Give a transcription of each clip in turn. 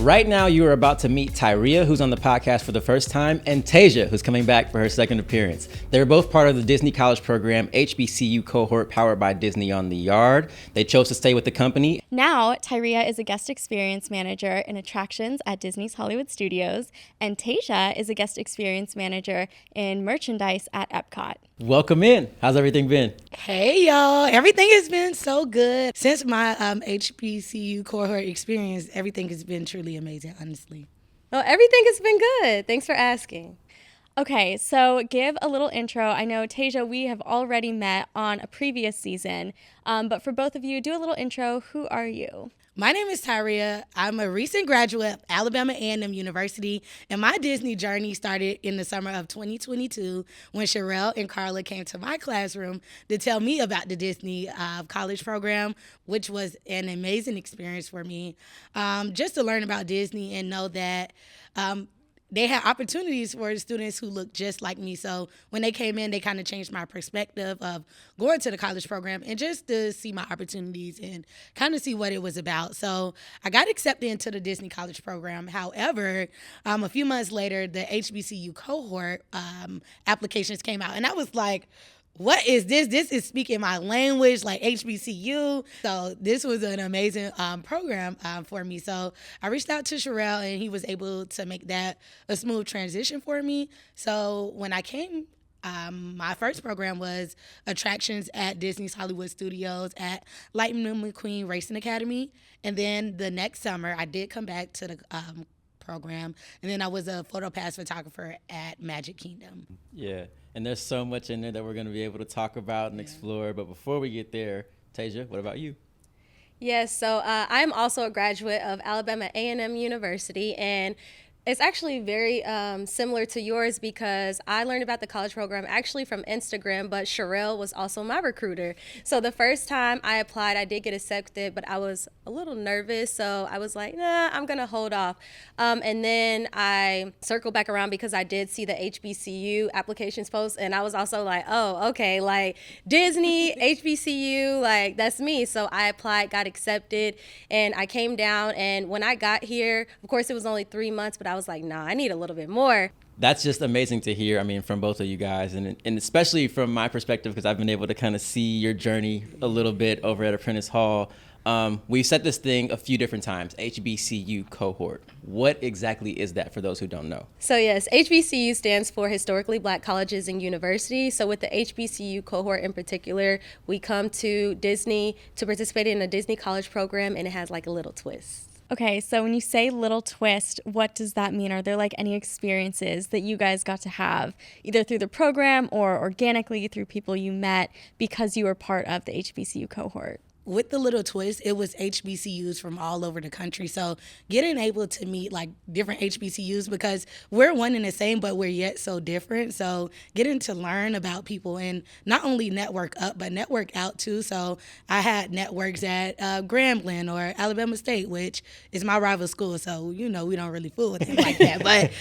Right now, you are about to meet Tyreah, who's on the podcast for the first time, and Tasia, who's coming back for her second appearance. They're both part of the Disney College Program, HBCU Cohort, powered by Disney on the Yard. They chose to stay with the company. Now, Tyreah is a guest experience manager in attractions at Disney's Hollywood Studios, and Tasia is a guest experience manager in merchandise at Epcot. Welcome in. How's everything been? Hey, y'all. Everything has been so good. Since my HBCU cohort experience, everything has been truly amazing, honestly. Well, everything has been good. Thanks for asking. Okay, so give a little intro. I know, Tasia, we have already met on a previous season, but for both of you, do a little intro. Who are you? My name is Tyreah. I'm a recent graduate of Alabama A&M University, and my Disney journey started in the summer of 2022 when Sherelle and Carla came to my classroom to tell me about the Disney college program, which was an amazing experience for me, just to learn about Disney and know that they had opportunities for students who looked just like me. So when they came in, they kind of changed my perspective of going to the college program and just to see my opportunities and kind of see what it was about. So I got accepted into the Disney College Program. However, a few months later, the HBCU cohort applications came out. And I was like, what is this? This is speaking my language, like HBCU. So this was an amazing program for me. So I reached out to Sherelle, and he was able to make that a smooth transition for me. So when I came, my first program was attractions at Disney's Hollywood Studios at Lightning McQueen Racing Academy. And then the next summer, I did come back to the program, and then I was a photo pass photographer at Magic Kingdom. Yeah, and there's so much in there that we're going to be able to talk about and explore. But before we get there, Tasia, what about you? Yes, so I'm also a graduate of Alabama A&M University, and it's actually very similar to yours because I learned about the college program actually from Instagram, but Sherelle was also my recruiter. So the first time I applied, I did get accepted, but I was a little nervous. So I was like, nah, I'm going to hold off. And then I circled back around because I did see the HBCU applications post. And I was also like, oh, okay, like Disney, HBCU, like that's me. So I applied, got accepted, and I came down. And when I got here, of course, it was only 3 months, but I was like, nah, I need a little bit more. That's just amazing to hear, I mean, from both of you guys, and especially from my perspective, because I've been able to kind of see your journey a little bit over at Apprentice Hall. We've said this thing a few different times, HBCU Cohort. What exactly is that for those who don't know? So yes, HBCU stands for Historically Black Colleges and Universities. So with the HBCU Cohort in particular, we come to Disney to participate in a Disney College program, and it has like a little twist. Okay, so when you say little twist, what does that mean? Are there like any experiences that you guys got to have either through the program or organically through people you met because you were part of the HBCU cohort? With the little twist, it was HBCUs from all over the country. So getting able to meet like different HBCUs, because we're one and the same, but we're yet so different. So getting to learn about people and not only network up, but network out too. So I had networks at Grambling or Alabama State, which is my rival school. So, we don't really fool with them like that. But,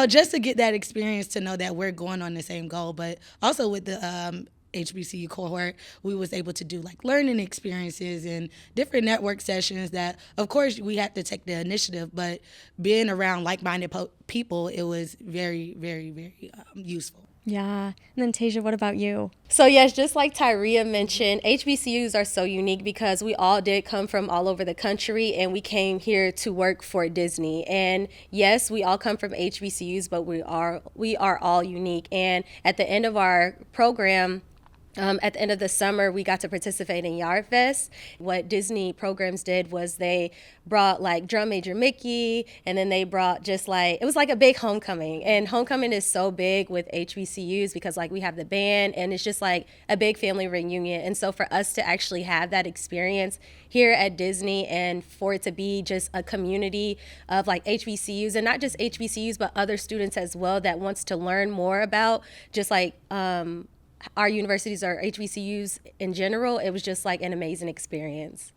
just to get that experience to know that we're going on the same goal. But also with the HBCU cohort, we was able to do like learning experiences and different network sessions that, of course, we had to take the initiative, but being around like-minded people, it was very, very, very useful. Yeah. And then Tasia, what about you? So yes, just like Tyreah mentioned, HBCUs are so unique because we all did come from all over the country, and we came here to work for Disney. And yes, we all come from HBCUs, but we are all unique. And at the end of our program, at the end of the summer, we got to participate in Yard Fest. What Disney programs did was they brought like Drum Major Mickey, and then they brought it was like a big homecoming. And homecoming is so big with HBCUs because like we have the band, and it's just like a big family reunion. And so for us to actually have that experience here at Disney, and for it to be just a community of like HBCUs, and not just HBCUs, but other students as well that wants to learn more about just like our universities or HBCUs in general, it was just like an amazing experience.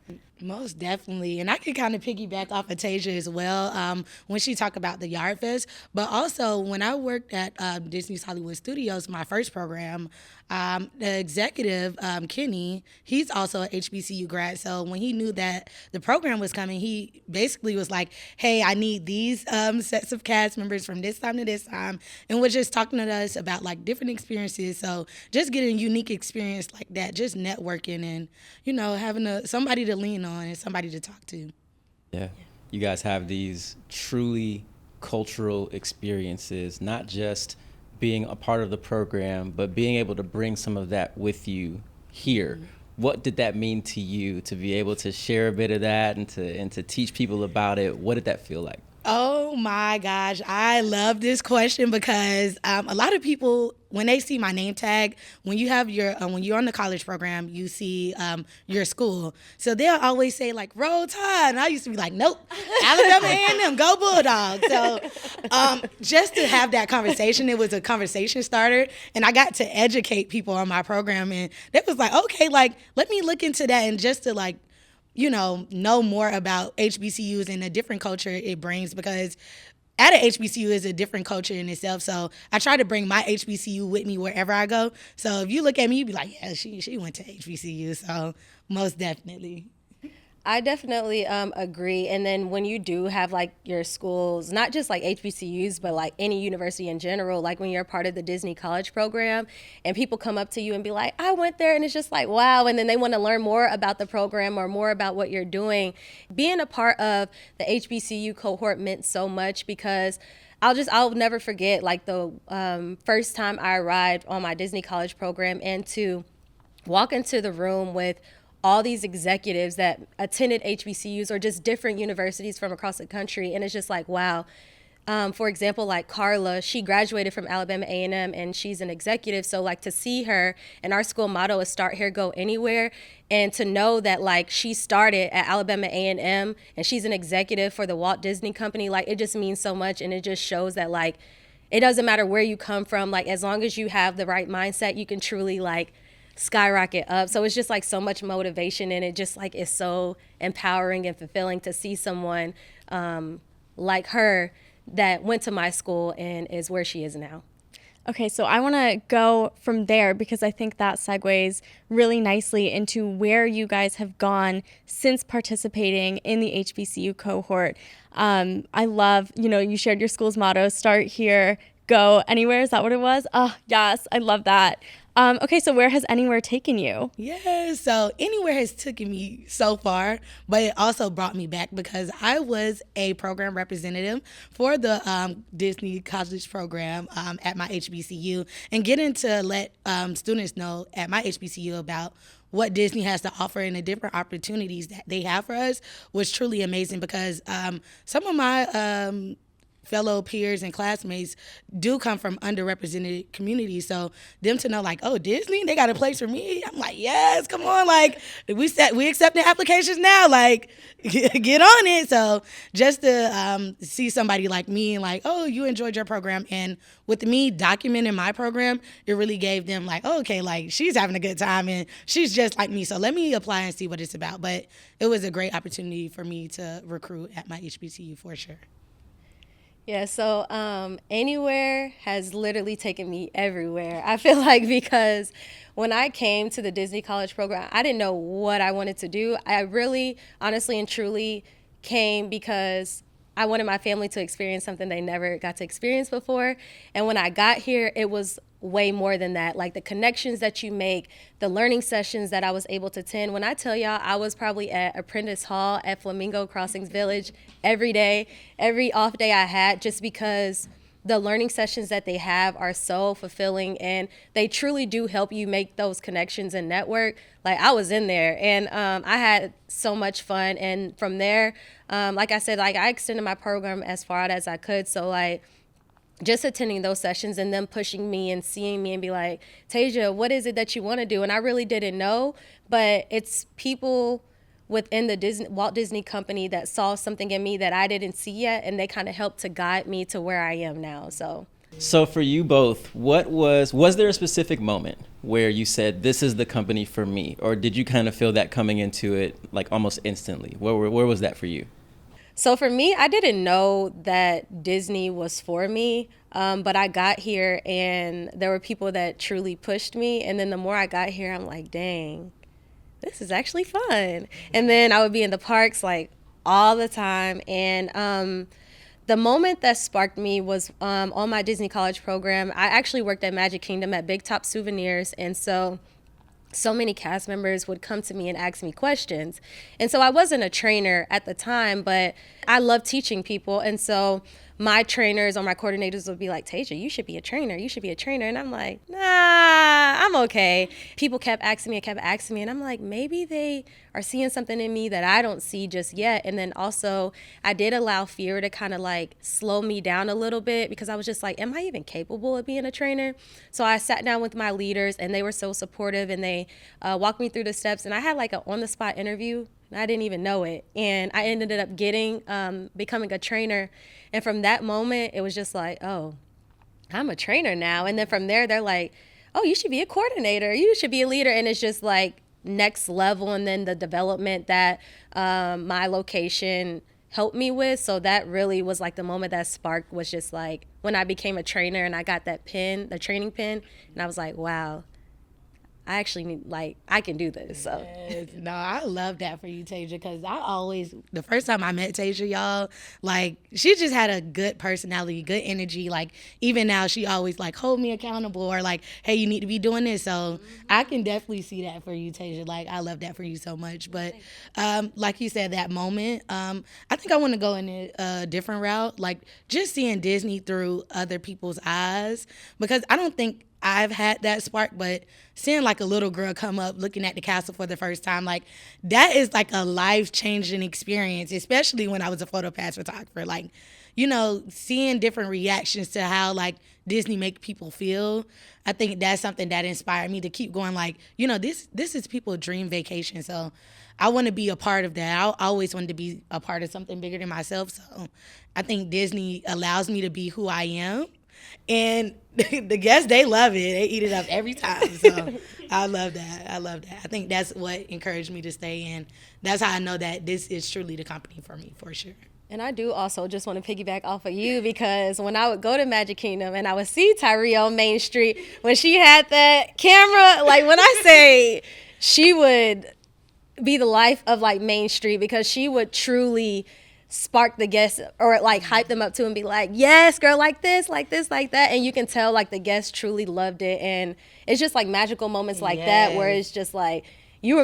Most definitely. And I could kind of piggyback off of Tasia as well when she talked about the Yard Fest. But also, when I worked at Disney's Hollywood Studios, my first program, the executive, Kenny, he's also an HBCU grad. So when he knew that the program was coming, he basically was like, hey, I need these sets of cast members from this time to this time. And was just talking to us about like different experiences. So just getting a unique experience like that, just networking and, having somebody to lean on and somebody to talk to. Yeah. You guys have these truly cultural experiences, not just being a part of the program, but being able to bring some of that with you here. Mm-hmm. What did that mean to you to be able to share a bit of that and to teach people about it? What did that feel like? Oh my gosh, I love this question because a lot of people, when they see my name tag, when you have when you're on the college program, you see your school. So they'll always say like, Roll Tide. And I used to be like, nope, Alabama A&M, go Bulldogs. So just to have that conversation, it was a conversation starter. And I got to educate people on my program. And that was like, okay, like, let me look into that. And just to like, know more about HBCUs and the different culture it brings, because at a HBCU is a different culture in itself. So I try to bring my HBCU with me wherever I go. So if you look at me, you'd be like, yeah, she went to HBCU. So most definitely. I definitely agree. And then when you do have like your schools, not just like HBCUs, but like any university in general, like when you're a part of the Disney College program and people come up to you and be like, I went there, and it's just like, wow. And then they want to learn more about the program or more about what you're doing. Being a part of the HBCU cohort meant so much because I'll never forget like the first time I arrived on my Disney College program and to walk into the room with all these executives that attended HBCUs or just different universities from across the country. And it's just like, wow. For example, like Carla, she graduated from Alabama A&M and she's an executive. So like to see her, and our school motto is start here, go anywhere. And to know that like she started at Alabama A&M and she's an executive for the Walt Disney Company, like it just means so much. And it just shows that like, it doesn't matter where you come from. Like as long as you have the right mindset, you can truly like skyrocket up. So it's just like so much motivation, and it just like is so empowering and fulfilling to see someone like her that went to my school and is where she is now. Okay, so I want to go from there because I think that segues really nicely into where you guys have gone since participating in the HBCU cohort. I love, you shared your school's motto, start here, go anywhere. Is that what it was? Oh, yes, I love that. Okay, so where has Anywhere taken you? Yeah, so Anywhere has taken me so far, but it also brought me back because I was a program representative for the Disney College program at my HBCU, and getting to let students know at my HBCU about what Disney has to offer and the different opportunities that they have for us was truly amazing because some of my fellow peers and classmates do come from underrepresented communities. So them to know like, oh, Disney, they got a place for me. I'm like, yes, come on. Like we accepting applications now, like get on it. So just to see somebody like me and like, oh, you enjoyed your program. And with me documenting my program, it really gave them like, oh, okay, like she's having a good time and she's just like me. So let me apply and see what it's about. But it was a great opportunity for me to recruit at my HBCU for sure. Yeah, so Anywhere has literally taken me everywhere. I feel like because when I came to the Disney College program, I didn't know what I wanted to do. I really, honestly and truly came because I wanted my family to experience something they never got to experience before. And when I got here, it was way more than that. Like the connections that you make, the learning sessions that I was able to attend. When I tell y'all, I was probably at Apprentice Hall at Flamingo Crossings Village every day, every off day I had, just because the learning sessions that they have are so fulfilling and they truly do help you make those connections and network. Like I was in there and I had so much fun. And from there, like I said, like I extended my program as far out as I could. So like just attending those sessions and them pushing me and seeing me and be like, Tasia, what is it that you want to do? And I really didn't know, but it's people within the Walt Disney Company that saw something in me that I didn't see yet, and they kind of helped to guide me to where I am now. So So for you both, was there a specific moment where you said, this is the company for me? Or did you kind of feel that coming into it like almost instantly? Where was that for you? So for me, I didn't know that Disney was for me, but I got here and there were people that truly pushed me. And then the more I got here, I'm like, dang, this is actually fun. And then I would be in the parks like all the time. And the moment that sparked me was on my Disney College program. I actually worked at Magic Kingdom at Big Top Souvenirs. And so many cast members would come to me and ask me questions. And so I wasn't a trainer at the time, but I love teaching people. And so my trainers or my coordinators would be like, Tasia, you should be a trainer. You should be a trainer. And I'm like, nah, I'm okay. People kept asking me. And I'm like, maybe they are seeing something in me that I don't see just yet. And then also I did allow fear to kind of like slow me down a little bit because I was just like, am I even capable of being a trainer? So I sat down with my leaders and they were so supportive and they walked me through the steps. And I had like an on-the-spot interview. I didn't even know it. And I ended up becoming a trainer. And from that moment, it was just like, oh, I'm a trainer now. And then from there, they're like, oh, you should be a coordinator. You should be a leader. And it's just like next level. And then the development that my location helped me with. So that really was like the moment that sparked was just like when I became a trainer and I got that pin, the training pin. And I was like, wow. I actually need, like, I can do this. So. Yes. No, I love that for you, Tasia, because the first time I met Tasia, y'all, like, she just had a good personality, good energy. Like, even now, she always, like, hold me accountable or, like, hey, you need to be doing this. So I can definitely see that for you, Tasia. Like, I love that for you so much. But like you said, that moment, I think I want to go in a different route, like, just seeing Disney through other people's eyes, because I don't think I've had that spark, but seeing like a little girl come up looking at the castle for the first time, like that is like a life-changing experience, especially when I was a photo pass photographer. Like, you know, seeing different reactions to how like Disney make people feel. I think that's something that inspired me to keep going. Like, you know, this is people's dream vacation. So I want to be a part of that. I always wanted to be a part of something bigger than myself. So I think Disney allows me to be who I am. And the guests, they love it. They eat it up every time. So I love that. I think that's what encouraged me to stay in. That's how I know that this is truly the company for me, for sure. And I do also just want to piggyback off of you because when I would go to Magic Kingdom and I would see Tyreah on Main Street, when she had that camera, like when I say she would be the life of like Main Street because she would truly spark the guests or like hype them up to and be like, yes, girl, like this, like that. And you can tell like the guests truly loved it. And it's just like magical moments like that where it's just like, you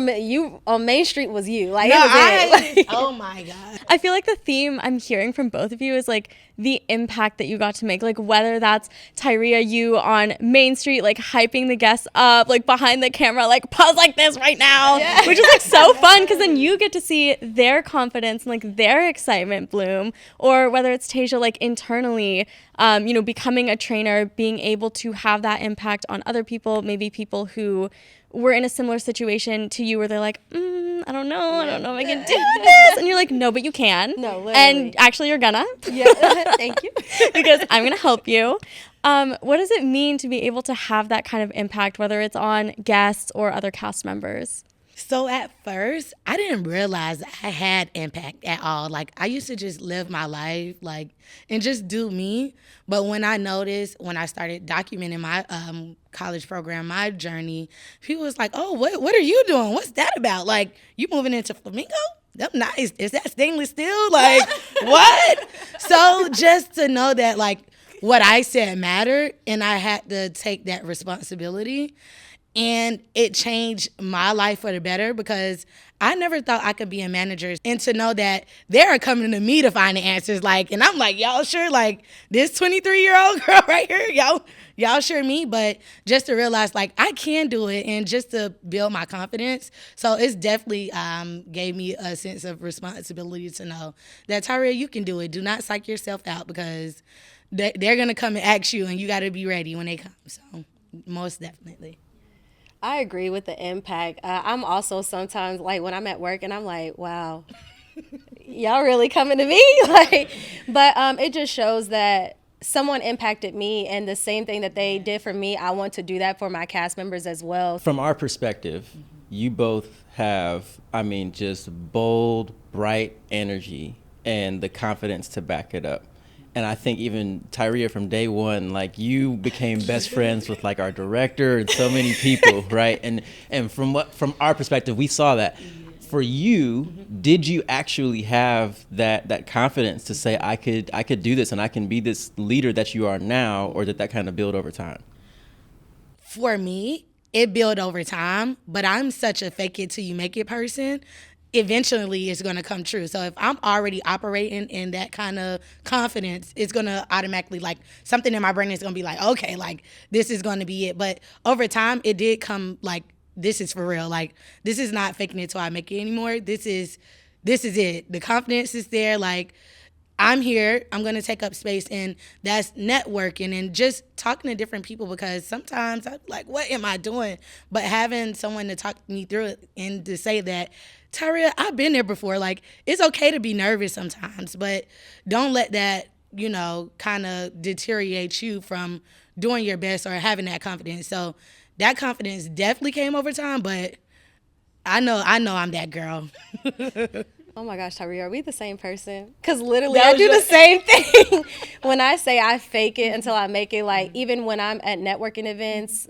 on Main Street was you. Like, it was it. Like, oh my God. I feel like the theme I'm hearing from both of you is like the impact that you got to make. Like whether that's Tyreah, you on Main Street, like hyping the guests up, like behind the camera, like pose like this right now, which is like so fun because then you get to see their confidence and like their excitement bloom. Or whether it's Tasia, like internally, you know, becoming a trainer, being able to have that impact on other people, maybe people who were in a similar situation to you where they're like, I don't know if I can do this. And you're like, no, but you can. No, literally. And actually you're gonna. Yeah, thank you. Because I'm gonna help you. What does it mean to be able to have that kind of impact, whether it's on guests or other cast members? So at first, I didn't realize I had impact at all. Like, I used to just live my life, like, and just do me. But when I started documenting my college program, my journey, people was like, oh, what are you doing? What's that about? Like, you moving into Flamingo? That's nice. Is that stainless steel? Like, what? So just to know that, like, what I said mattered, and I had to take that responsibility. And it changed my life for the better because I never thought I could be a manager. And to know that they're coming to me to find the answers, like, and I'm like, y'all sure? Like, this 23-year-old girl right here, y'all sure me? But just to realize, like, I can do it and just to build my confidence. So it's definitely gave me a sense of responsibility to know that, Tyreah, you can do it. Do not psych yourself out because they're going to come and ask you and you got to be ready when they come. So most definitely. I agree with the impact. I'm also sometimes like when I'm at work and I'm like, wow, y'all really coming to me? Like, but it just shows that someone impacted me, and the same thing that they did for me, I want to do that for my cast members as well. From our perspective, you both have, I mean, just bold, bright energy and the confidence to back it up. And I think even Tyreah, from day one, like, you became best friends with like our director and so many people, right? And from our perspective, we saw that. For you, did you actually have that confidence to say, I could do this and I can be this leader that you are now, or did that kind of build over time? For me, it built over time, but I'm such a fake it till you make it person. Eventually it's going to come true. So if I'm already operating in that kind of confidence, it's going to automatically, like, something in my brain is going to be like, okay, like, this is going to be it. But over time, it did come like, this is for real. Like, this is not faking it till I make it anymore. This is it. The confidence is there. Like, I'm here. I'm going to take up space, and that's networking and just talking to different people, because sometimes I'm like, what am I doing? But having someone to talk me through it and to say that, Tyreah, I've been there before. Like, it's okay to be nervous sometimes, but don't let that, kind of deteriorate you from doing your best or having that confidence. So that confidence definitely came over time, but I know I'm that girl. Oh my gosh, Tyreah, are we the same person? Because literally I do the same thing. When I say I fake it until I make it, like, even when I'm at networking events,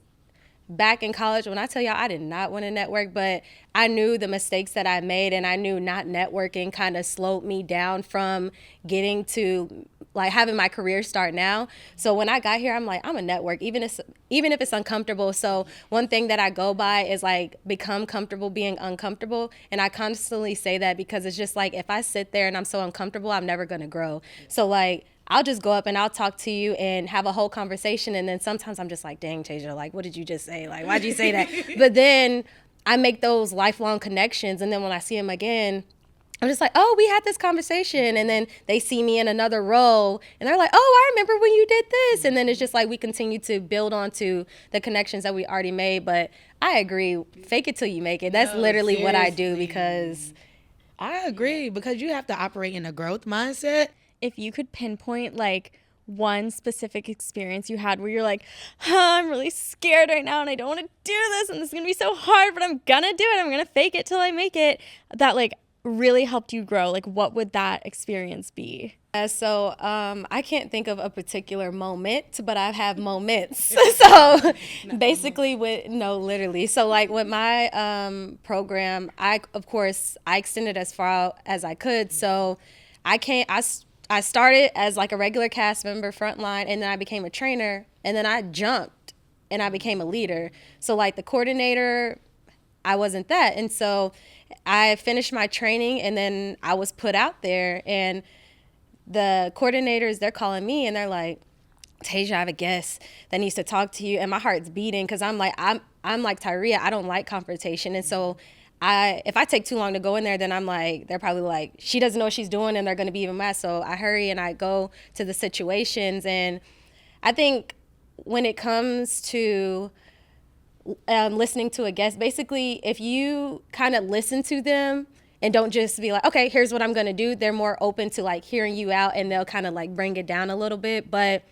back in college, when I tell y'all I did not want to network, but I knew the mistakes that I made, and I knew not networking kind of slowed me down from getting to, like, having my career start now. So when I got here, I'm like, I'm a network, even if it's uncomfortable. So one thing that I go by is, like, become comfortable being uncomfortable. And I constantly say that because it's just like, if I sit there and I'm so uncomfortable, I'm never going to grow. So, like, I'll just go up and I'll talk to you and have a whole conversation. And then sometimes I'm just like, dang, Tasia, like, what did you just say? Like, why'd you say that? But then I make those lifelong connections. And then when I see them again, I'm just like, oh, we had this conversation. And then they see me in another role and they're like, oh, I remember when you did this. And then it's just like, we continue to build onto the connections that we already made. But I agree. Fake it till you make it. That's literally what I do, because I agree, because you have to operate in a growth mindset. If you could pinpoint, like, one specific experience you had where you're like, I'm really scared right now and I don't want to do this and this is going to be so hard, but I'm going to do it. I'm going to fake it till I make it. That, like, really helped you grow. Like, what would that experience be? So I can't think of a particular moment, but I have moments. So basically literally. So, like, with my program, I extended as far out as I could. So I started as, like, a regular cast member, frontline, and then I became a trainer, and then I jumped and I became a leader. So, like, the coordinator, I wasn't that. And so I finished my training, and then I was put out there, and the coordinators, they're calling me and they're like, Tasia, I have a guest that needs to talk to you. And my heart's beating, because I'm like Tyreah, I don't like confrontation. And so if I take too long to go in there, then I'm like, they're probably like, she doesn't know what she's doing, and they're going to be even mad. So I hurry and I go to the situations. And I think when it comes to listening to a guest, basically, if you kind of listen to them and don't just be like, okay, here's what I'm going to do, they're more open to, like, hearing you out, and they'll kind of, like, bring it down a little bit. But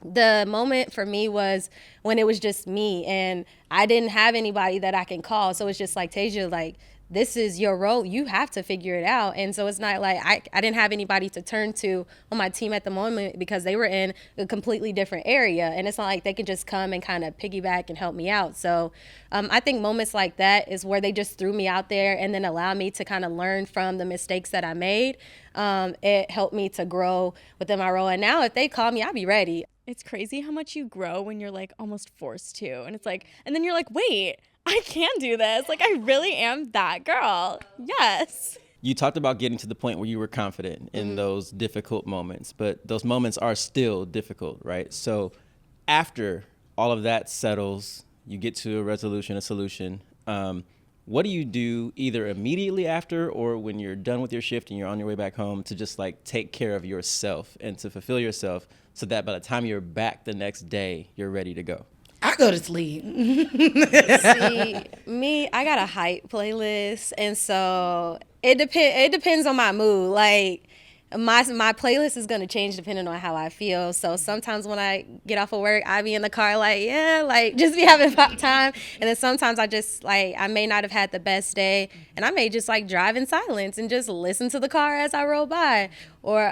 the moment for me was when it was just me and I didn't have anybody that I can call. So it's just like, Tasia, like, this is your role. You have to figure it out. And so it's not like I didn't have anybody to turn to on my team at the moment, because they were in a completely different area. And it's not like they can just come and kind of piggyback and help me out. So I think moments like that is where they just threw me out there and then allow me to kind of learn from the mistakes that I made. It helped me to grow within my role. And now if they call me, I'll be ready. It's crazy how much you grow when you're, like, almost forced to. And it's like, and then you're like, wait, I can do this. Like, I really am that girl. Yes. You talked about getting to the point where you were confident in those difficult moments, but those moments are still difficult, right? So after all of that settles, you get to a resolution, a solution. What do you do either immediately after or when you're done with your shift and you're on your way back home to just, like, take care of yourself and to fulfill yourself so that by the time you're back the next day, you're ready to go? I go to sleep. See, me, I got a hype playlist, and so it depends on my mood. Like, my playlist is gonna change depending on how I feel. So sometimes when I get off of work, I be in the car like, yeah, like just be having fun time. And then sometimes I just like, I may not have had the best day, and I may just like drive in silence and just listen to the car as I roll by. Or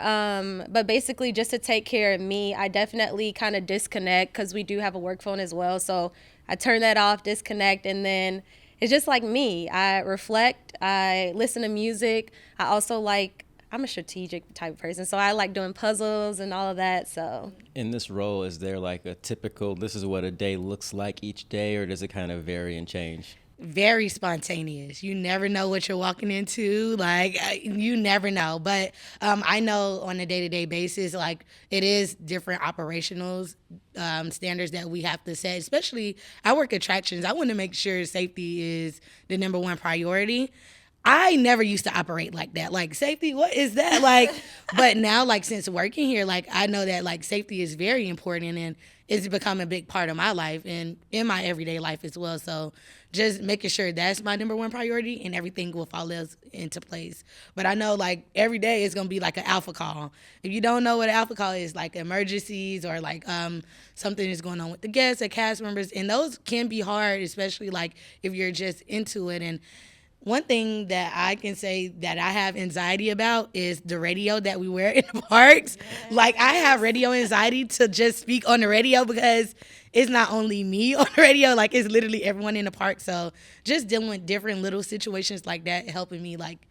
but basically just to take care of me, I definitely kind of disconnect because we do have a work phone as well. So I turn that off, disconnect, and then it's just like me. I reflect, I listen to music. I also like, I'm a strategic type of person, so I like doing puzzles and all of that. So In this role, is there like a typical, this is what a day looks like each day, or does it kind of vary and change? Very spontaneous. You never know what you're walking into. Like, you never know. But I know on a day-to-day basis, like, it is different operational standards that we have to set. Especially, I work attractions. I want to make sure safety is the number one priority. I never used to operate like that. Like, safety, what is that? Like, but now, like, since working here, like, I know that, like, safety is very important, and it's become a big part of my life and in my everyday life as well. So just making sure that's my number one priority, and everything will fall into place. But I know, like, every day it's going to be like an alpha call. If you don't know what an alpha call is, like emergencies or like something is going on with the guests or cast members, and those can be hard, especially like if you're just into it. And one thing that I can say that I have anxiety about is the radio that we wear in the parks. Yes. Like, I have radio anxiety to just speak on the radio because it's not only me on the radio, like, it's literally everyone in the park. So just dealing with different little situations like that, helping me, like,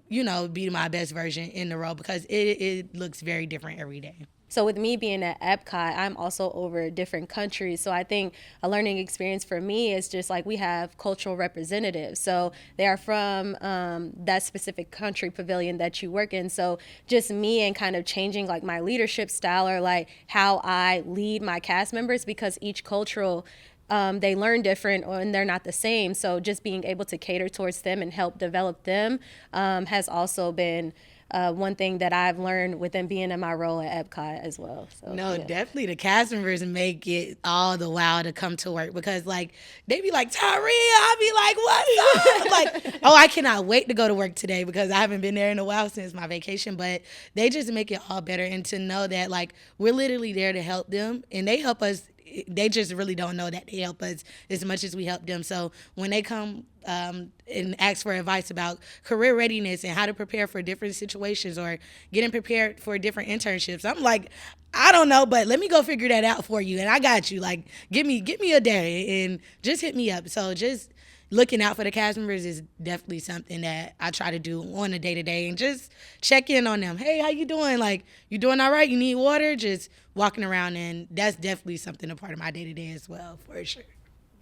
you know, be my best version in the role, because it looks very different every day. So with me being at Epcot, I'm also over different countries. So I think a learning experience for me is just like we have cultural representatives. So they are from that specific country pavilion that you work in. So just me and kind of changing like my leadership style or like how I lead my cast members, because each cultural they learn different and they're not the same. So just being able to cater towards them and help develop them has also been one thing that I've learned within being in my role at Epcot as well. So, no, yeah. Definitely the cast members make it all the while to come to work, because like they be like, Tyreah, I'll be like, what's up? Like, oh, I cannot wait to go to work today because I haven't been there in a while since my vacation. But they just make it all better, and to know that like we're literally there to help them, and they help us. They just really don't know that they help us as much as we help them. So when they come and ask for advice about career readiness and how to prepare for different situations or getting prepared for different internships, I'm like, I don't know, but let me go figure that out for you, and I got you. Like, give me a day and just hit me up. So just looking out for the cast members is definitely something that I try to do on a day-to-day, and just check in on them. Hey, how you doing? Like, you doing all right? You need water? Just walking around, and that's definitely something a part of my day-to-day as well, for sure.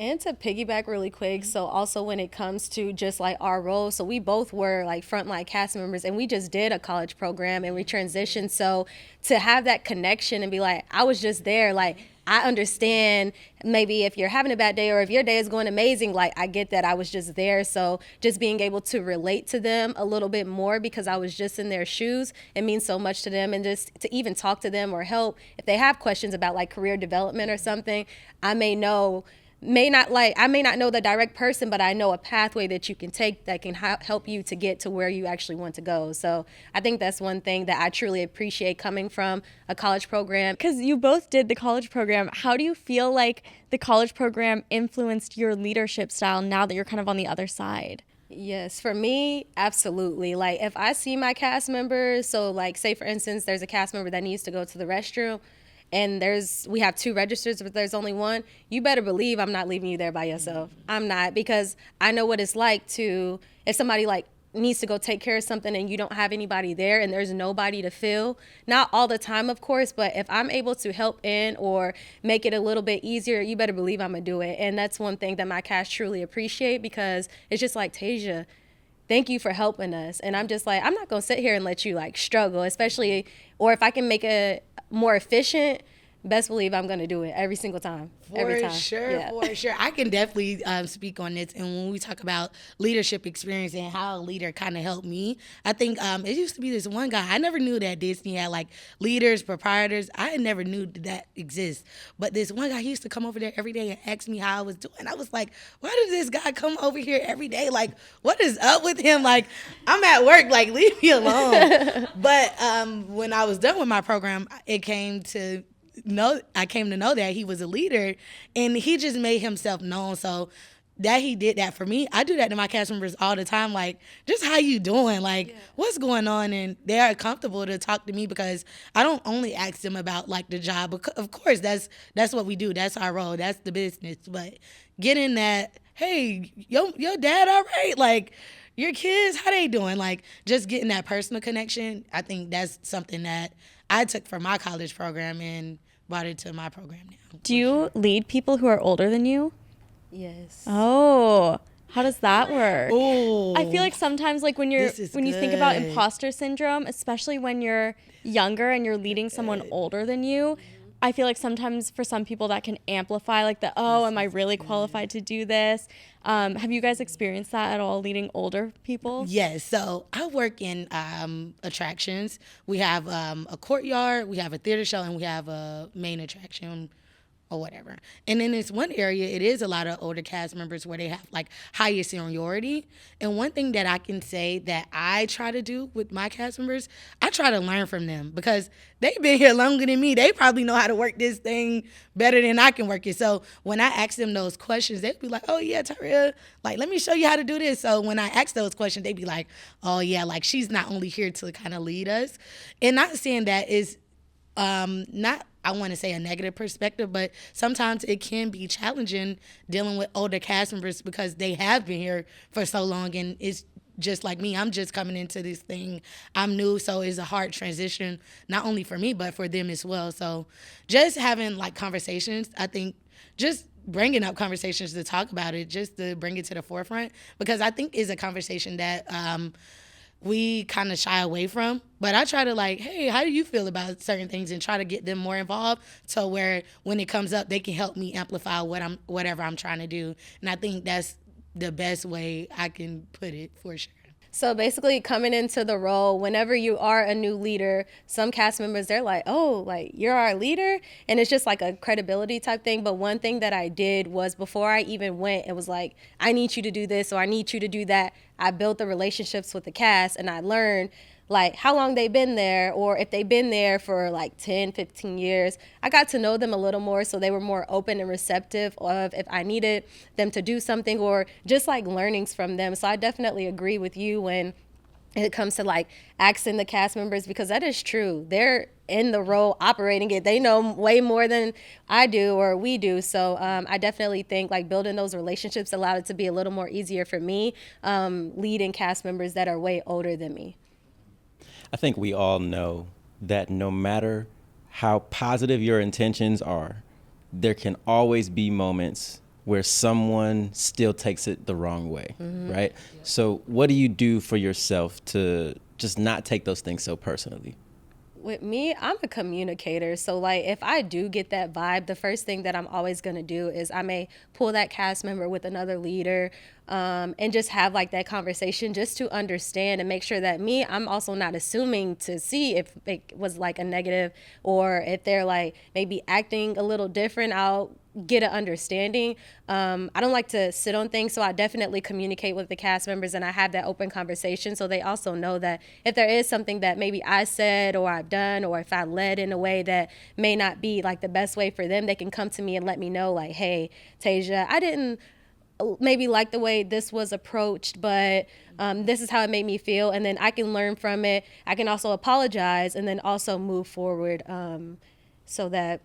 And to piggyback really quick, so also when it comes to just like our role, so we both were like frontline cast members, and we just did a college program and we transitioned. So to have that connection and be like, I was just there, like, I understand maybe if you're having a bad day or if your day is going amazing, like, I get that I was just there. So just being able to relate to them a little bit more because I was just in their shoes, it means so much to them. And just to even talk to them or help if they have questions about like career development or something, I may not know the direct person, but I know a pathway that you can take that can help you to get to where you actually want to go. So I think that's one thing that I truly appreciate coming from a college program. Because you both did the college program, how do you feel like the college program influenced your leadership style now that you're kind of on the other side? Yes, for me, absolutely. Like, if I see my cast members, so like say for instance, there's a cast member that needs to go to the restroom, and we have 2 registers, but there's only one, you better believe I'm not leaving you there by yourself. I'm not, because I know what it's like to, if somebody like needs to go take care of something and you don't have anybody there and there's nobody to fill, not all the time, of course, but if I'm able to help in or make it a little bit easier, you better believe I'm gonna do it. And that's one thing that my cast truly appreciate, because it's just like, Tasia, thank you for helping us. And I'm just like, I'm not gonna sit here and let you like struggle, especially, or if I can make it more efficient, best believe I'm going to do it every single time. Every time. For sure. I can definitely speak on this. And when we talk about leadership experience and how a leader kind of helped me, I think it used to be this one guy. I never knew that Disney had like leaders, proprietors. I never knew that exists. But this one guy, he used to come over there every day and ask me how I was doing. I was like, why does this guy come over here every day? Like, what is up with him? Like, I'm at work. Like, leave me alone. But when I was done with my program, I came to know that he was a leader, and he just made himself known. So that he did that for me. I do that to my cast members all the time. Like, just how you doing? Like, what's going on? And they are comfortable to talk to me because I don't only ask them about like the job. Of course, that's what we do. That's our role. That's the business. But getting that, hey, your dad all right? Like, your kids, how they doing? Like, just getting that personal connection. I think that's something that I took from my college program and brought it to my program now. Do you lead people who are older than you? Yes. Oh, how does that work? Oh, I feel like sometimes, like when you think about imposter syndrome, especially when you're younger and you're leading someone older than you, I feel like sometimes for some people that can amplify like am I really qualified to do this? Have you guys experienced that at all, leading older people? Yes. So I work in attractions. We have a courtyard, we have a theater show, and we have a main attraction or whatever. And in this one area, it is a lot of older cast members where they have like higher seniority. And one thing that I can say that I try to do with my cast members, I try to learn from them because they've been here longer than me. They probably know how to work this thing better than I can work it. So when I ask them those questions, they'd be like, oh yeah, Tyreah, like, let me show you how to do this. So when I ask those questions, they'd be like, oh yeah, like she's not only here to kind of lead us. And not saying that is not, I want to say, a negative perspective, but sometimes it can be challenging dealing with older cast members because they have been here for so long, and it's just like me. I'm just coming into this thing. I'm new, so it's a hard transition, not only for me, but for them as well. So just having like conversations, I think just bringing up conversations to talk about it, just to bring it to the forefront, because I think is a conversation that we kind of shy away from. But I try to like, hey, how do you feel about certain things, and try to get them more involved so where when it comes up, they can help me amplify whatever I'm trying to do. And I think that's the best way I can put it for sure. So basically coming into the role, whenever you are a new leader, some cast members, they're like, oh, like you're our leader. And it's just like a credibility type thing. But one thing that I did was before I even went, it was like, I need you to do this or I need you to do that. I built the relationships with the cast and I learned like how long they've been there, or if they've been there for like 10, 15 years. I got to know them a little more, so they were more open and receptive of if I needed them to do something or just like learnings from them. So I definitely agree with you when it comes to like asking the cast members, because that is true. They're in the role operating it. They know way more than I do or we do. So I definitely think like building those relationships allowed it to be a little more easier for me, leading cast members that are way older than me. I think we all know that no matter how positive your intentions are, there can always be moments where someone still takes it the wrong way, right? Yeah. So what do you do for yourself to just not take those things so personally? With me, I'm a communicator. So like if I do get that vibe, the first thing that I'm always going to do is I may pull that cast member with another leader and just have like that conversation just to understand and make sure that I'm also not assuming to see if it was like a negative or if they're like maybe acting a little different. I'll get an understanding. I don't like to sit on things, so I definitely communicate with the cast members and I have that open conversation so they also know that if there is something that maybe I said or I've done or if I led in a way that may not be like the best way for them, they can come to me and let me know like, hey, Tasia, I didn't maybe like the way this was approached, but this is how it made me feel, and then I can learn from it. I can also apologize and then also move forward so that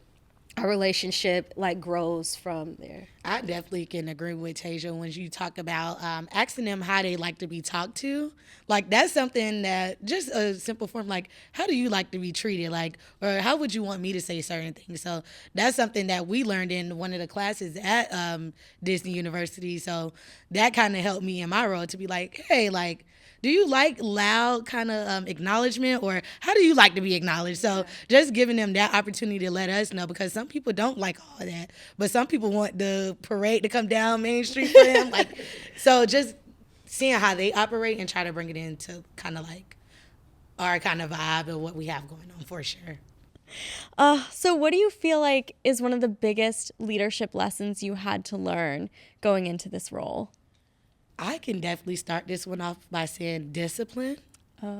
our relationship like grows from there. I definitely can agree with Tasia when you talk about asking them how they like to be talked to. Like, that's something that just a simple form, like, how do you like to be treated? Like, or how would you want me to say certain things? So that's something that we learned in one of the classes at Disney University. So that kind of helped me in my role to be like, hey, like, do you like loud kind of acknowledgement, or how do you like to be acknowledged? So just giving them that opportunity to let us know, because some people don't like all that, but some people want the parade to come down Main Street for them. Like, so just seeing how they operate and try to bring it into kind of like our kind of vibe of what we have going on, for sure. So what do you feel like is one of the biggest leadership lessons you had to learn going into this role? I can definitely start this one off by saying discipline.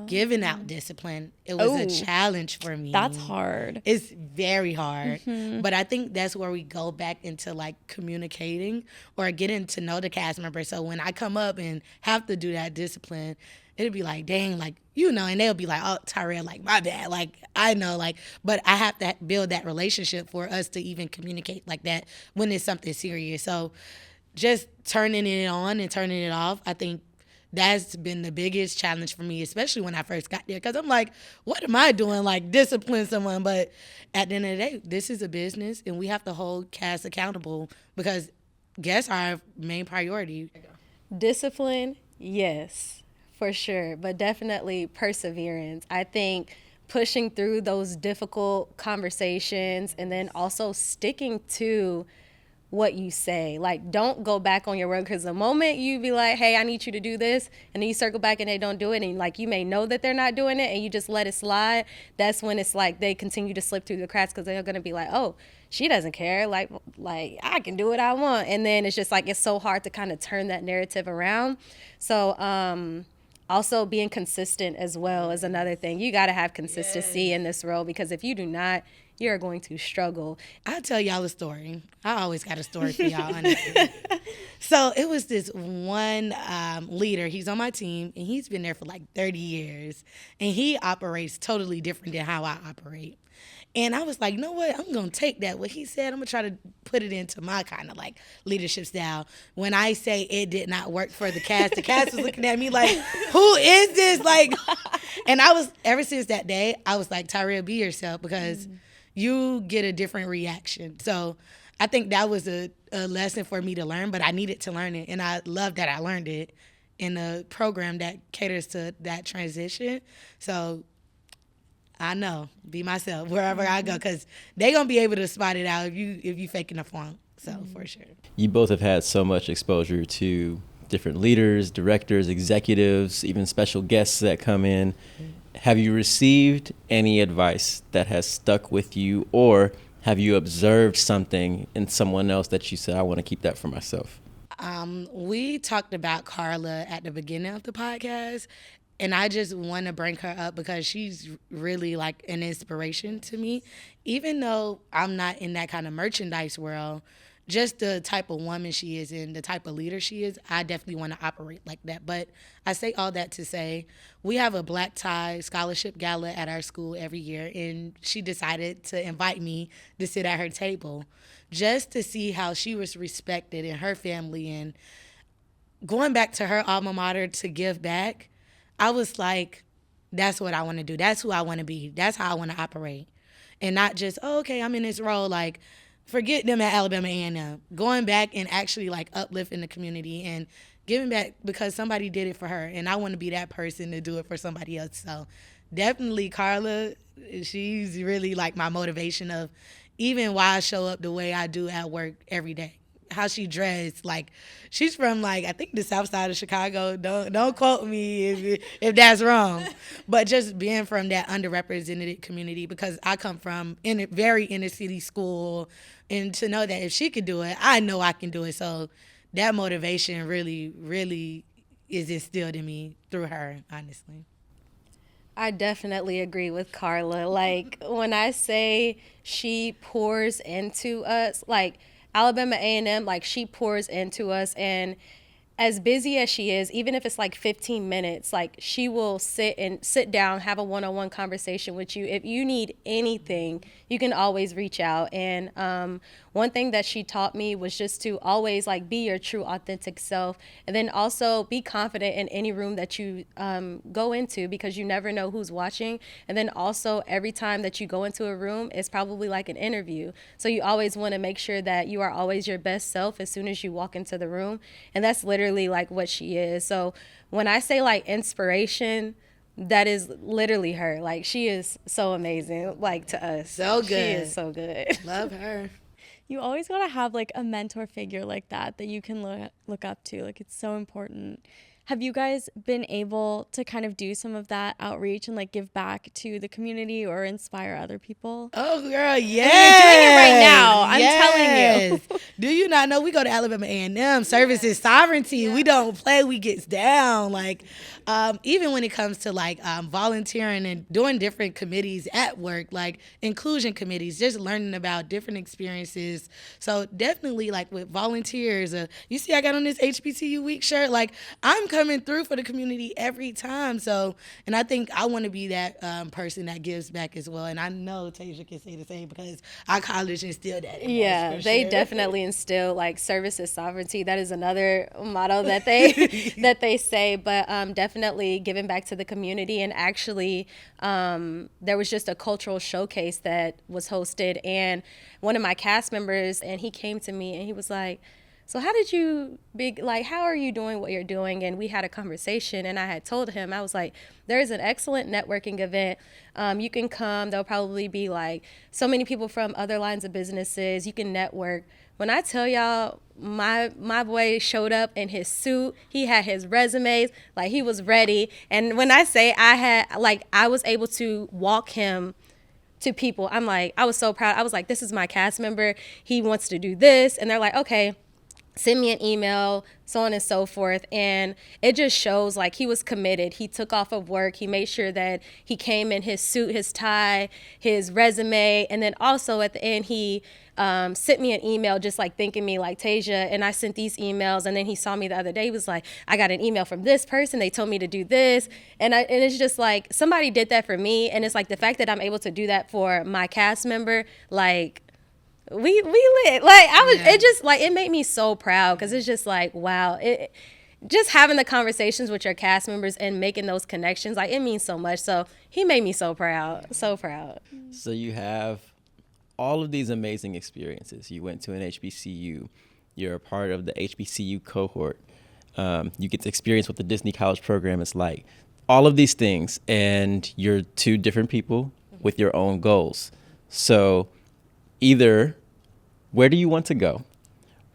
Giving out discipline. It was a challenge for me. That's hard. It's very hard. But I think that's where we go back into like communicating or getting to know the cast member. So when I come up and have to do that discipline, it'll be like, dang, like, you know, and they'll be like, oh, Tyreah, like, my bad. Like, I know, like, but I have to build that relationship for us to even communicate like that when it's something serious. So just turning it on and turning it off, I think that's been the biggest challenge for me, especially when I first got there. Because I'm like, what am I doing? Like, discipline someone. But at the end of the day, this is a business, and we have to hold cast accountable because guests are our main priority. Discipline, yes, for sure. But definitely perseverance. I think pushing through those difficult conversations and then also sticking to what you say. Like, don't go back on your word, because the moment you be like, hey, I need you to do this, and then you circle back and they don't do it, and like you may know that they're not doing it and you just let it slide, that's when it's like they continue to slip through the cracks, because they're going to be like, oh, she doesn't care, like I can do what I want. And then it's just like, it's so hard to kind of turn that narrative around. So also being consistent as well is another thing. You got to have consistency in this role, because if you do not, you're going to struggle. I'll tell y'all a story. I always got a story for y'all, honestly. So it was this one leader. He's on my team, and he's been there for like 30 years. And he operates totally different than how I operate. And I was like, you know what? I'm going to take that, what he said, I'm going to try to put it into my kind of like leadership style. When I say it did not work for the cast was looking at me like, who is this? Like, and I was, ever since that day, I was like, Tyreah, be yourself, because you get a different reaction. So I think that was a lesson for me to learn, but I needed to learn it. And I love that I learned it in a program that caters to that transition. So I know, be myself wherever I go, because they going to be able to spot it out if you faking a funk. So for sure. You both have had so much exposure to different leaders, directors, executives, even special guests that come in. Have you received any advice that has stuck with you, or have you observed something in someone else that you said, I want to keep that for myself? We talked about Carla at the beginning of the podcast, and I just want to bring her up because she's really like an inspiration to me. Even though I'm not in that kind of merchandise world, just the type of woman she is and the type of leader she is, I definitely want to operate like that. But I say all that to say, we have a black tie scholarship gala at our school every year, and she decided to invite me to sit at her table just to see how she was respected in her family. And going back to her alma mater to give back, I was like, that's what I want to do. That's who I want to be. That's how I want to operate. And not just, oh, okay, I'm in this role, like, forget them at Alabama A&M. Going back and actually like uplifting the community and giving back because somebody did it for her, and I want to be that person to do it for somebody else. So definitely Carla, she's really like my motivation of even why I show up the way I do at work every day. How she dressed, like she's from like I think the south side of Chicago. Don't quote me if that's wrong, but just being from that underrepresented community, because I come from in a very inner city school, and to know that if she could do it, I know I can do it. So that motivation really is instilled in me through her, honestly. I definitely agree with Carla. Like when I say she pours into us, like Alabama A&M, like she pours into us, and as busy as she is, even if it's like 15 minutes, like she will sit down, have a one-on-one conversation with you. If you need anything, you can always reach out. And one thing that she taught me was just to always like be your true authentic self, and then also be confident in any room that you go into, because you never know who's watching. And then also every time that you go into a room, it's probably like an interview. So you always want to make sure that you are always your best self as soon as you walk into the room. And that's literally like what she is. So when I say like inspiration, that is literally her. Like, she is so amazing, like, to us. So good. She is so good. Love her. You always got to have like a mentor figure like that you can look up to. Like, it's so important. Have you guys been able to kind of do some of that outreach and like give back to the community or inspire other people? Oh, girl, yeah. You're doing it right now. I'm telling you. Do you not know we go to Alabama A&M? Service is sovereignty. Yeah. We don't play. We gets down. Like, even when it comes to like volunteering and doing different committees at work, like inclusion committees, just learning about different experiences. So definitely like with volunteers, you see I got on this HBCU week shirt. Like, I'm coming through for the community every time. So, and I think I want to be that person that gives back as well. And I know Tasia can say the same because our college instilled that in us. Yeah, they definitely instill like service is sovereignty. That is another motto that they that they say. But definitely giving back to the community. And actually, there was just a cultural showcase that was hosted, and one of my cast members, and he came to me and he was like, so how did you how are you doing what you're doing? And we had a conversation, and I had told him, I was like, there's an excellent networking event. You can come. There'll probably be like so many people from other lines of businesses. You can network. When I tell y'all, my boy showed up in his suit. He had his resumes, like he was ready. And when I say I was able to walk him to people, I was so proud. I was like, this is my cast member. He wants to do this. And they're like, okay, send me an email, so on and so forth. And it just shows like he was committed. He took off of work. He made sure that he came in his suit, his tie, his resume. And then also at the end, he sent me an email just like thanking me, like, Tasia, and I sent these emails. And then he saw me the other day. He was like, I got an email from this person. They told me to do this. And it's just like somebody did that for me. And it's like the fact that I'm able to do that for my cast member, like, we lit. Like, it just like, it made me so proud, because it's just like, wow, just having the conversations with your cast members and making those connections, like, it means so much. So he made me so proud, so proud. So you have all of these amazing experiences. You went to an HBCU. You're a part of the HBCU cohort. You get to experience what the Disney College program is like. All of these things, and you're two different people with your own goals. So either where do you want to go?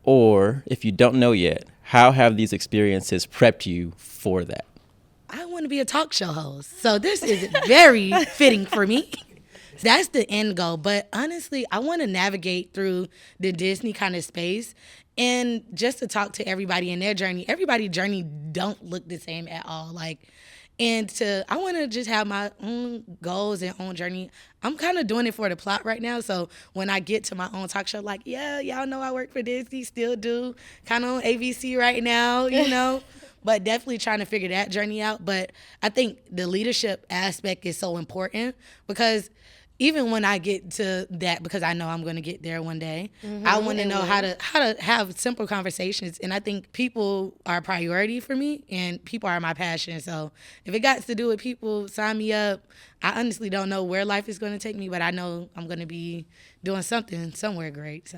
Or if you don't know yet, how have these experiences prepped you for that? I want to be a talk show host. So this is very fitting for me. That's the end goal. But honestly, I want to navigate through the Disney kind of space and just to talk to everybody in their journey. Everybody's journey don't look the same at all. I want to just have my own goals and own journey. I'm kind of doing it for the plot right now. So when I get to my own talk show, like, yeah, y'all know I work for Disney, still do. Kind of on ABC right now, you know. But definitely trying to figure that journey out. But I think the leadership aspect is so important, because even when I get to that, because I know I'm going to get there one day, I want to know how to have simple conversations. And I think people are a priority for me, and people are my passion. So if it got to do with people, sign me up. I honestly don't know where life is going to take me, but I know I'm going to be doing something somewhere great.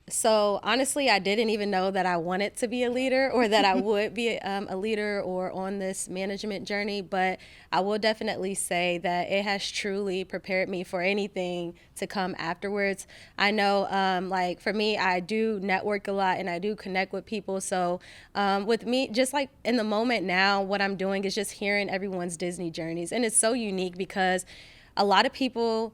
So honestly, I didn't even know that I wanted to be a leader, or that I would be a leader or on this management journey. But I will definitely say that it has truly prepared me for anything to come afterwards. I know, like for me, I do network a lot and I do connect with people. So with me, just like in the moment now, what I'm doing is just hearing everyone's Disney journeys. And it's so unique because a lot of people,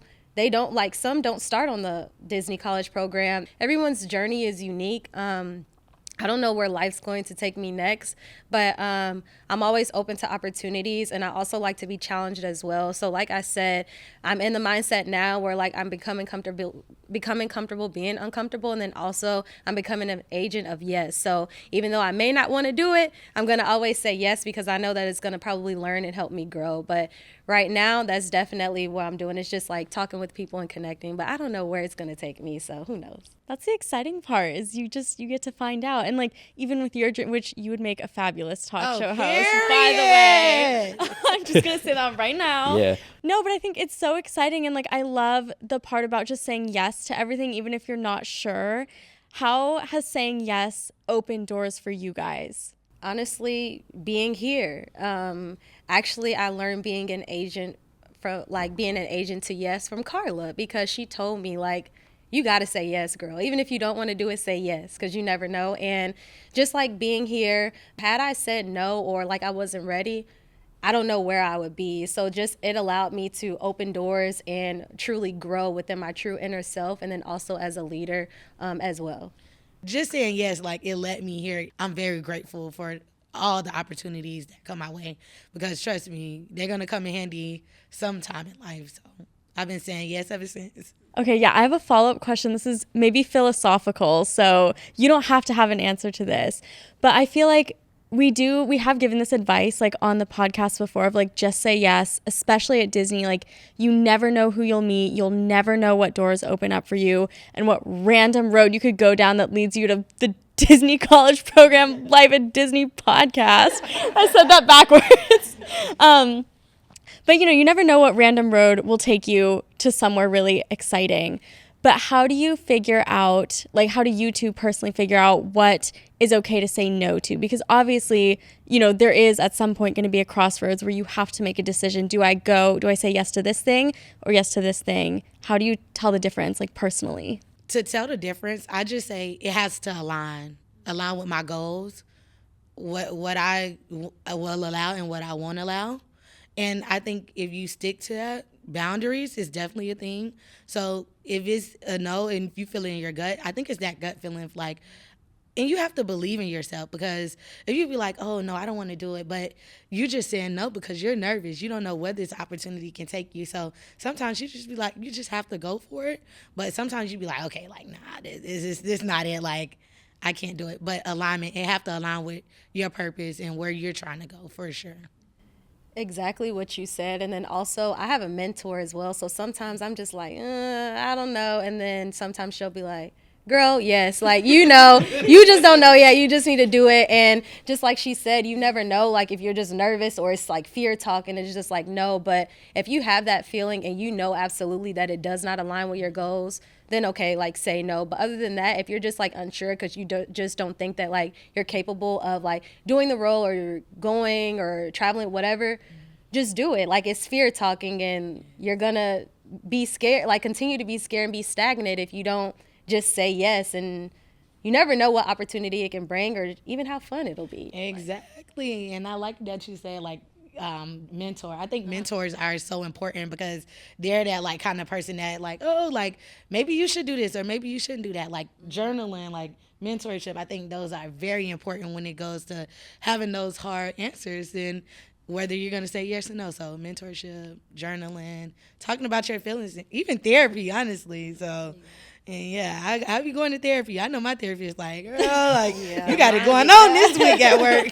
some don't start on the Disney College program. Everyone's journey is unique. I don't know where life's going to take me next, but I'm always open to opportunities, and I also like to be challenged as well. So like I said, I'm in the mindset now where like I'm becoming becoming comfortable being uncomfortable, and then also I'm becoming an agent of yes. So even though I may not want to do it, I'm going to always say yes because I know that it's going to probably learn and help me grow. But right now, that's definitely what I'm doing. It's just like talking with people and connecting, but I don't know where it's going to take me, so who knows. That's the exciting part is you get to find out. And like even with your dream, which you would make a fabulous talk show host, by the way. I'm just going to say that right now. Yeah. No, but I think it's so exciting. And like I love the part about just saying yes to everything, even if you're not sure. How has saying yes opened doors for you guys? Honestly, being here. Actually, I learned being an agent to yes from Carla, because she told me like, you got to say yes, girl. Even if you don't want to do it, say yes, because you never know. And just like being here, had I said no or like I wasn't ready, I don't know where I would be. So just it allowed me to open doors and truly grow within my true inner self, and then also as a leader as well. Just saying yes, like it let me hear it. I'm very grateful for all the opportunities that come my way, because trust me, they're going to come in handy sometime in life. So I've been saying yes ever since. Okay, yeah, I have a follow-up question. This is maybe philosophical, so you don't have to have an answer to this. But I feel like we have given this advice like on the podcast before of like just say yes, especially at Disney. Like you never know who you'll meet. You'll never know what doors open up for you and what random road you could go down that leads you to the Disney College Program Live at Disney podcast. I said that backwards. But, you know, you never know what random road will take you to somewhere really exciting. But how do you figure out, like, how do you two personally figure out what is okay to say no to? Because obviously, you know, there is at some point going to be a crossroads where you have to make a decision. Do I say yes to this thing or yes to this thing? How do you tell the difference, like, personally? To tell the difference, I just say it has to align with my goals, what I will allow and what I won't allow. And I think if you stick to that, boundaries is definitely a thing. So if it's a no and if you feel it in your gut, I think it's that gut feeling of like, and you have to believe in yourself, because if you be like, oh, no, I don't want to do it, but you just saying no because you're nervous. You don't know where this opportunity can take you. So sometimes you just be like, you just have to go for it. But sometimes you be like, okay, like, nah, this not it. Like, I can't do it. But alignment, it have to align with your purpose and where you're trying to go, for sure. Exactly what you said. And then also I have a mentor as well. So sometimes I'm just like, I don't know. And then sometimes she'll be like, girl, yes, like, you know, you just don't know yet. You just need to do it. And just like she said, you never know, like, if you're just nervous or it's like fear talk and it's just like, no. But if you have that feeling and you know absolutely that it does not align with your goals, then okay, like, say no. But other than that, if you're just like unsure because you just don't think that like you're capable of like doing the role or you're going or traveling, whatever, just do it. Like, it's fear talking and you're gonna be scared, like continue to be scared and be stagnant if you don't just say yes. And you never know what opportunity it can bring or even how fun it'll be. Exactly. And I like that you said like mentor. I think mentors are so important because they're that like kind of person that like, oh, like maybe you should do this or maybe you shouldn't do that. Like journaling, like mentorship. I think those are very important when it goes to having those hard answers and whether you're going to say yes or no. So mentorship, journaling, talking about your feelings, even therapy, honestly. So, and yeah, I be going to therapy. I know my therapist like, girl, like, you got it going on this week at work.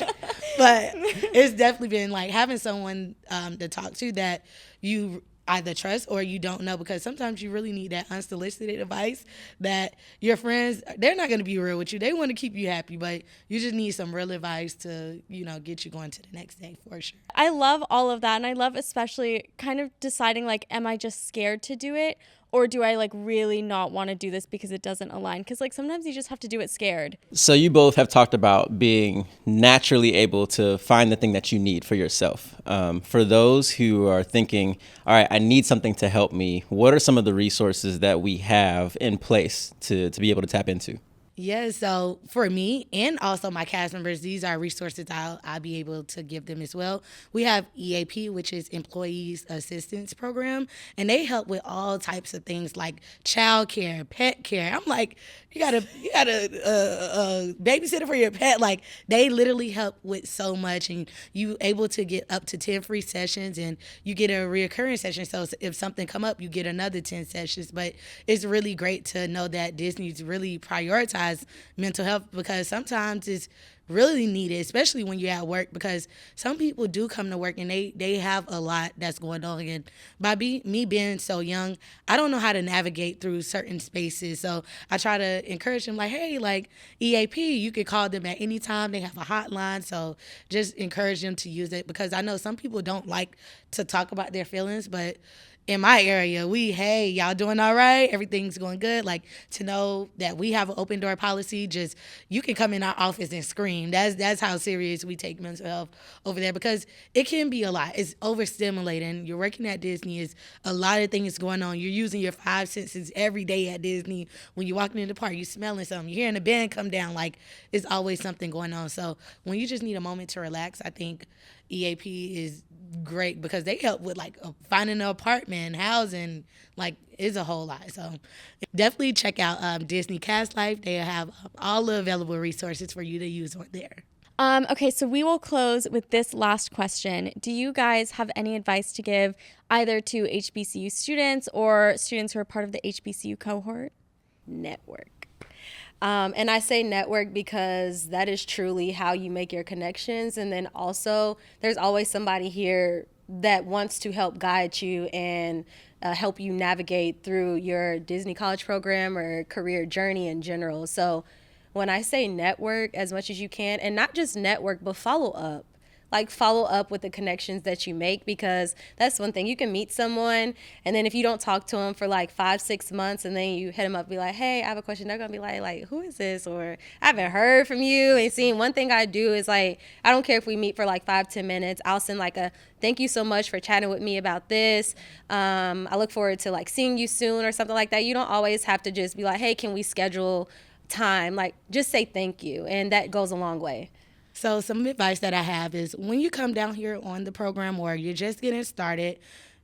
But it's definitely been like having someone to talk to that you either trust or you don't know, because sometimes you really need that unsolicited advice that your friends, they're not going to be real with you. They want to keep you happy, but you just need some real advice to, you know, get you going to the next day for sure. I love all of that. And I love especially kind of deciding like, am I just scared to do it? Or do I like really not want to do this because it doesn't align? Because like sometimes you just have to do it scared. So you both have talked about being naturally able to find the thing that you need for yourself. For those who are thinking, all right, I need something to help me, what are some of the resources that we have in place to be able to tap into? Yeah, so for me and also my cast members, these are resources I'll be able to give them as well. We have EAP, which is Employees Assistance Program, and they help with all types of things like childcare, pet care. I'm like, you got a babysitter for your pet. Like they literally help with so much, and you able to get up to 10 free sessions, and you get a reoccurring session. So if something come up, you get another 10 sessions. But it's really great to know that Disney's really prioritized mental health, because sometimes it's really needed, especially when you're at work, because some people do come to work and they have a lot that's going on. And by me being so young, I don't know how to navigate through certain spaces. So I try to encourage them like, hey, like EAP, you could call them at any time. They have a hotline. So just encourage them to use it, because I know some people don't like to talk about their feelings, but in my area, hey, y'all doing all right? Everything's going good. Like, to know that we have an open door policy, just you can come in our office and scream. That's how serious we take mental health over there, because it can be a lot. It's overstimulating. You're working at Disney, is a lot of things going on. You're using your five senses every day at Disney. When you're walking in the park, you're smelling something. You're hearing the band come down. Like, it's always something going on. So when you just need a moment to relax, I think EAP is great, because they help with like finding an apartment, housing, like it's a whole lot. So definitely check out Disney Cast Life. They have all the available resources for you to use on there. Okay, so we will close with this last question. Do you guys have any advice to give either to HBCU students or students who are part of the HBCU cohort? Network. And I say network because that is truly how you make your connections. And then also, there's always somebody here that wants to help guide you and help you navigate through your Disney college program or career journey in general. So when I say network as much as you can, and not just network, but follow up. Like, follow up with the connections that you make, because that's one thing. You can meet someone, and then if you don't talk to them for like 5-6 months, and then you hit them up, be like, hey, I have a question. They're going to be like, who is this? Or I haven't heard from you. And seeing, one thing I do is like, I don't care if we meet for like 5-10 minutes. I'll send like a thank you so much for chatting with me about this. I look forward to like seeing you soon or something like that. You don't always have to just be like, hey, can we schedule time? Like, just say thank you. And that goes a long way. So some advice that I have is, when you come down here on the program or you're just getting started,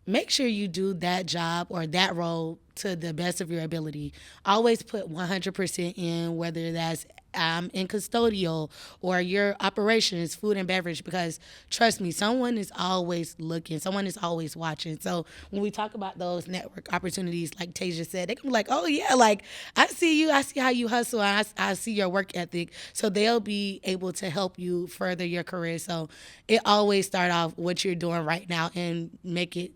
make sure you do that job or that role to the best of your ability. Always put 100% in, whether that's in custodial or your operations, food and beverage, because trust me, someone is always looking, someone is always watching. So when we talk about those network opportunities, like Tasia said, they can be like, oh yeah, like I see you, I see how you hustle, I see your work ethic. So they'll be able to help you further your career. So it always start off what you're doing right now and make it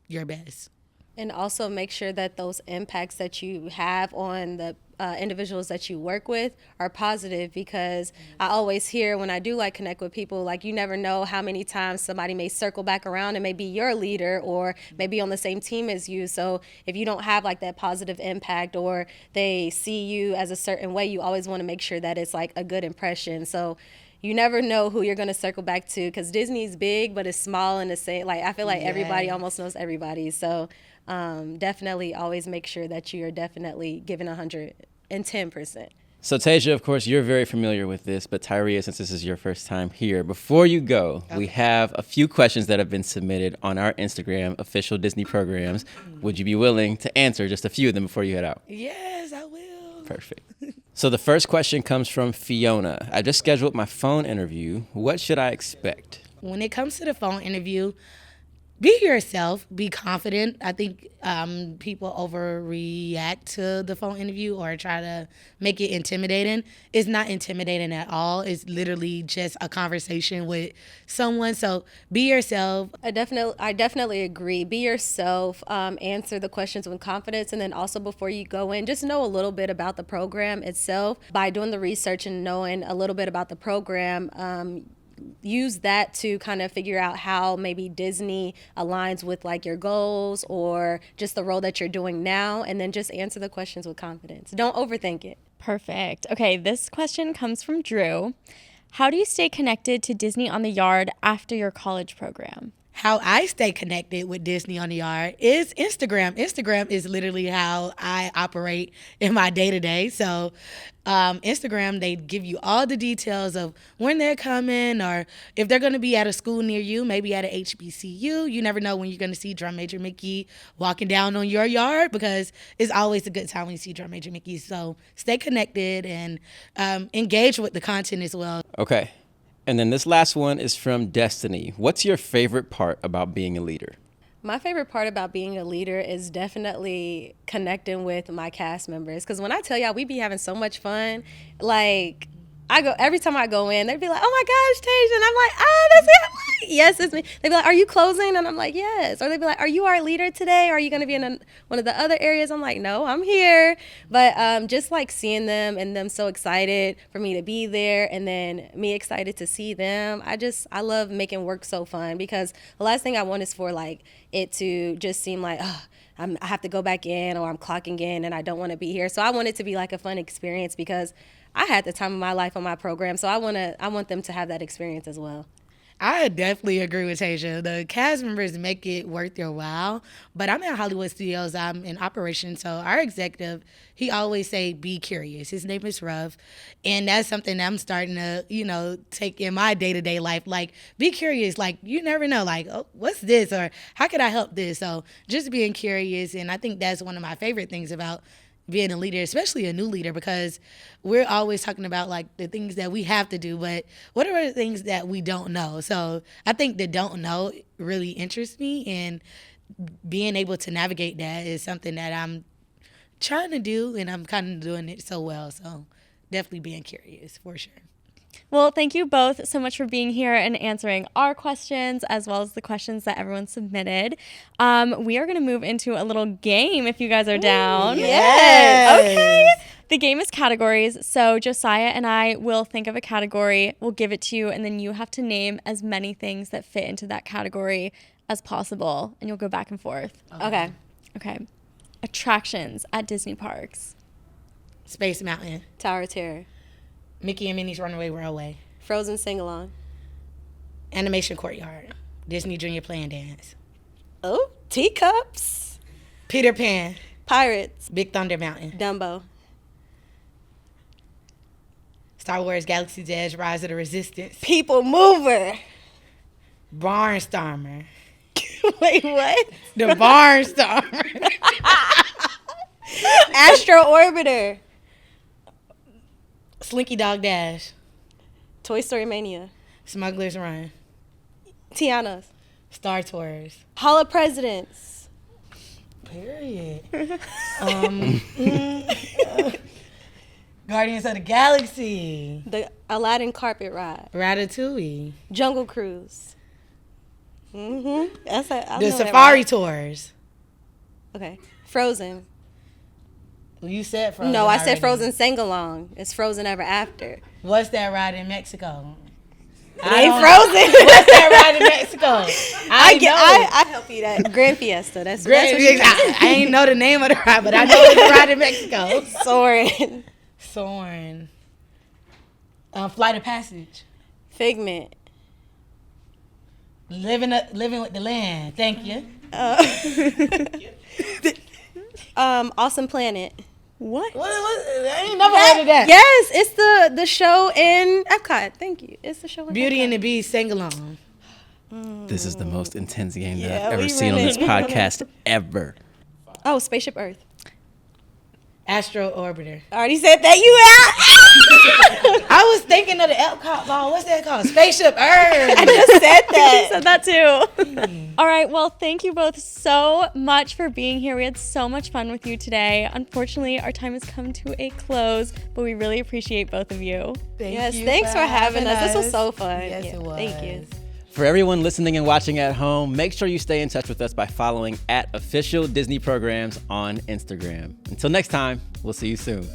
your best. And also make sure that those impacts that you have on the individuals that you work with are positive, because I always hear when I do like connect with people, like you never know how many times somebody may circle back around and may be your leader or maybe on the same team as you. So if you don't have like that positive impact, or they see you as a certain way, you always want to make sure that it's like a good impression. So you never know who you're going to circle back to, because Disney's big, but it's small in the same, like I feel like everybody almost knows everybody. So definitely always make sure that you're definitely giving 110%. So Tasia, of course, you're very familiar with this, but Tyreah, since this is your first time here, before you go, we have a few questions that have been submitted on our Instagram, Official Disney Programs. Would you be willing to answer just a few of them before you head out? Yes, I will. Perfect. So the first question comes from Fiona. I just scheduled my phone interview. What should I expect? When it comes to the phone interview, be yourself, be confident. I think people overreact to the phone interview or try to make it intimidating. It's not intimidating at all. It's literally just a conversation with someone. So be yourself. I definitely agree. Be yourself, answer the questions with confidence, and then also before you go in, just know a little bit about the program itself. By doing the research and knowing a little bit about the program, use that to kind of figure out how maybe Disney aligns with like your goals or just the role that you're doing now, and then just answer the questions with confidence. Don't overthink it. Perfect. Okay, this question comes from Drew. How do you stay connected to Disney on the Yard after your college program? how I stay connected with Disney on the Yard is Instagram. Instagram is literally how I operate in my day-to-day. So Instagram, they give you all the details of when they're coming, or if they're going to be at a school near you, maybe at a HBCU. You never know when you're going to see Drum Major Mickey walking down on your yard, because it's always a good time when you see Drum Major Mickey. So stay connected and engage with the content as well. Okay. And then this last one is from Destiny. What's your favorite part about being a leader? My favorite part about being a leader is definitely connecting with my cast members. Because when I tell y'all, we be having so much fun. Like, every time I go in, they'd be like, "Oh my gosh, Tasia," and I'm like, "Ah, that's it." I'm like, "Yes, it's me." They'd be like, "Are you closing?" And I'm like, "Yes." Or they'd be like, "Are you our leader today? Are you going to be in one of the other areas?" I'm like, "No, I'm here." But just like seeing them and them so excited for me to be there, and then me excited to see them, I love making work so fun, because the last thing I want is for like it to just seem like, oh, I have to go back in, or I'm clocking in and I don't want to be here. So I want it to be like a fun experience, because I had the time of my life on my program, so I want them to have that experience as well. I definitely agree with Tasia. The cast members make it worth your while. But I'm at Hollywood Studios. I'm in operations. So our executive, he always say, be curious. His name is Ruff. And that's something that I'm starting to, take in my day-to-day life. Like, be curious. Like, you never know. Like, oh, what's this? Or how could I help this? So just being curious. And I think that's one of my favorite things about being a leader, especially a new leader, because we're always talking about like the things that we have to do, but what are the things that we don't know? So I think the don't know really interests me, and being able to navigate that is something that I'm trying to do, and I'm kind of doing it so well. So definitely being curious for sure. Well, thank you both so much for being here and answering our questions, as well as the questions that everyone submitted. We are going to move into a little game if you guys are down. Yes. Okay. The game is categories. So Josiah and I will think of a category, we'll give it to you, and then you have to name as many things that fit into that category as possible, and you'll go back and forth. Okay. Attractions at Disney parks. Space Mountain. Tower of Terror. Mickey and Minnie's Runaway Railway. Frozen Sing-Along. Animation Courtyard. Disney Junior Play and Dance. Oh, Teacups. Peter Pan. Pirates. Big Thunder Mountain. Dumbo. Star Wars Galaxy's Edge, Rise of the Resistance. People Mover. Barnstormer. Wait, what? The Barnstormer. Astro Orbiter. Slinky Dog Dash. Toy Story Mania. Smuggler's Run. Tiana's. Star Tours. Hall of Presidents. Period. Guardians of the Galaxy. The Aladdin Carpet Ride. Ratatouille. Jungle Cruise. That's The Safari Tours. Okay. Frozen. Well, you said Frozen. No, I said already. Frozen Sing-Along. It's Frozen Ever After. What's that ride in Mexico? It ain't Frozen. What's that ride in Mexico? I help you that. Grand Fiesta. That's what you I ain't know the name of the ride, but I know it's a ride in Mexico. Soarin'. Flight of Passage. Figment. Living with the Land. Thank you. Awesome Planet. What? I ain't never heard of that. Yes, it's the show in Epcot. Thank you. It's the show in Beauty Epcot. and the Beast sing along. This is the most intense game that Yeah, I've ever we seen on really- this podcast ever. Oh, Spaceship Earth. Astro Orbiter. I already said that. You out. I was thinking of the Epcot ball. What's that called? Spaceship Earth. I just said that. Said that too. All right. Well, thank you both so much for being here. We had so much fun with you today. Unfortunately, our time has come to a close, but we really appreciate both of you. Thanks for having us. This was so fun. Yes, Yeah, it was. Thank you. For everyone listening and watching at home, make sure you stay in touch with us by following @official Disney Programs on Instagram. Until next time, we'll see you soon.